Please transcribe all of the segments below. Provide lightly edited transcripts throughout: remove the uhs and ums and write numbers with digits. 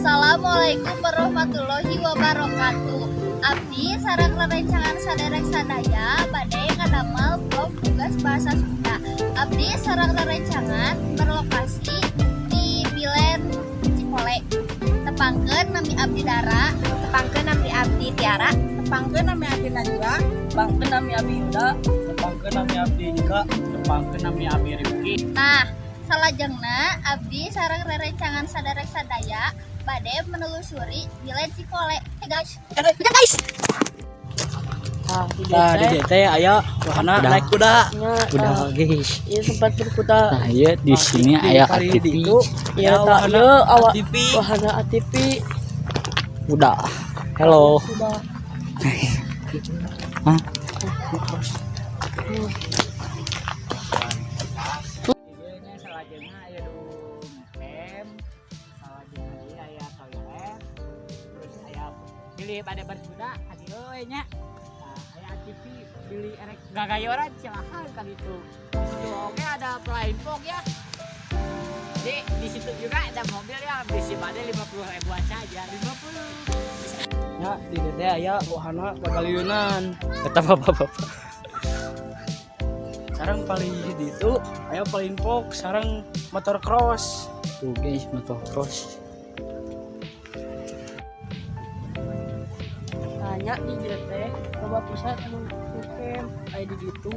Assalamualaikum warahmatullahi wabarakatuh. Abdi sareng rerencangan saderek sadaya bade ngadamel blog tugas bahasa Sunda. Abdi sareng rerencangan berlokasi di Bilen Cikole. Tepangkeun nami abdi Dara, tepangkeun nami abdi Tiara, Tepangkeun nami abdi Najwa, Tepangkeun nami abdi Yuda, tepangkeun nami abdi Nika, tepangkeun nami abdi Rifki. Nah, salajengna abdi sareng rerencangan saderek sadaya bade menelusuri Bilen Cikole. Guys. Nah, di DT aya wahana naik kuda. Udah guys. Ini tempat berkuda. Nah, iya di sini aya ATV. Ya, wahana awak ATV. wahana ATV. Udah. Halo. Sudah. Hah? Salajengna aya Lem, salajengna aya toilet, terus aya pilih pada berkuda hadieu we nya. Nah, aya ATV pilih erek gagayoran silahkan kan itu. Di situ oke ada flying fox ya. Jadi di situ juga ada mobil yang berisi pada 50.000-an saja, 50. Ya, di DT aya wahana pagalieunan. Kata bapak-bapak. Sareng paling di itu aya paling pok, sareng motor cross. Tuh guys, motocross. Tanya di DT, coba pusat anu camp aya di ditu.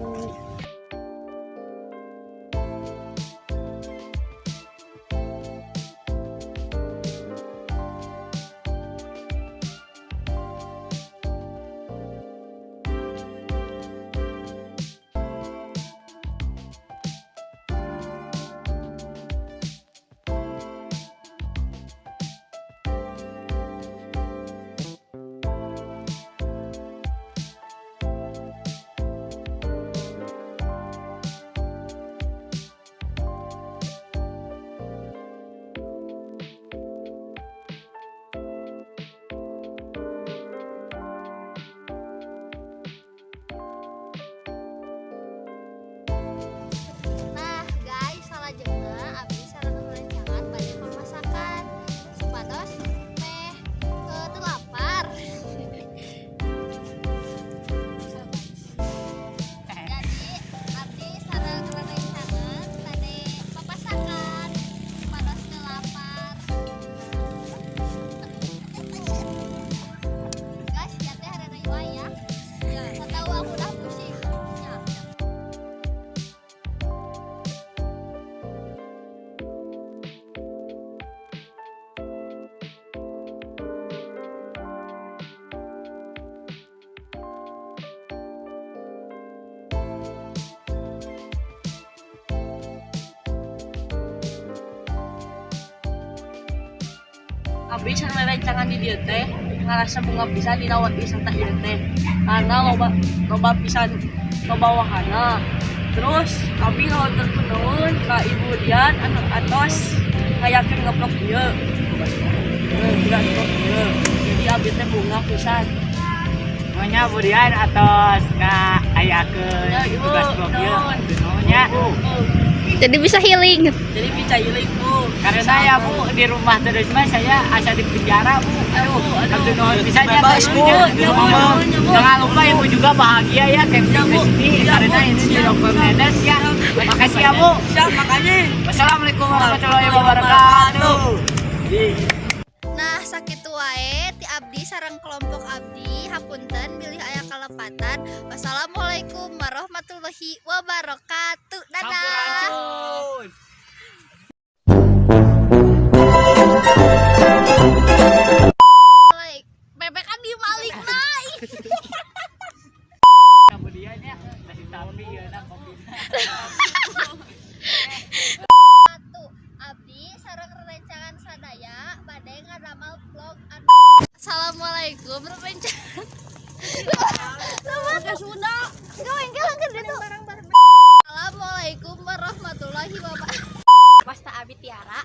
Nah, guys, salajengna abdi sareng rerencangan bade pemasakan. Supados meh teu lapar. Jadi, abdi sareng rerencangan bade pemasakan. Supados teu lapar. Guys, ya teh hareureun wae ya. Ya, satahu aku udah pusing. Ya. Abdi sareng rerencangan di dieu teh ngarasa bunga pisan dina wisata ieu teh. Karena loba pisan loba wahana. Terus abdi ngawanturkeun nuhun ka Ibu Dian anu atos ngayakeun ngeblok ieu. Tidak ngeblok ieu. Jadi abdi teh bunga pisan. Namanya Budian atas ngayakeun Ya, Ibu, tugas blog ieu. nuhun. Nuhunnya. Jadi bisa healing. Jadi bisa ieuling Bu. Karena saya Bu di rumah terus mah saya asa di penjara Bu. Aduh, aduh nuhun pisan ya Bebas, Bu. di rumah. Jangan lupa Ibu juga bahagia ya camping di sini karena ini di Dokter Medes ya. Makasih ya Bu. Siap makanya. Wassalamualaikum warahmatullahi wabarakatuh. Nah, sakitu wae ti abdi sareng kelompok abdi hapunten bilih aya kalepatan. Wassalamualaikum warahmatullahi wabarakatuh. Dadah. Sampurasun. Bebek kan di malik naik. Kemudian ya dari tapi ya nah kopi. Satu, abdi sareng rerencangan sadaya bade ngadamel vlog Assalamualaikum rerencangan. Sama Sunda. Gaweng ke ditu. Assalamualaikum warahmatullahi wabarakatuh. Pasta abdi Tiara.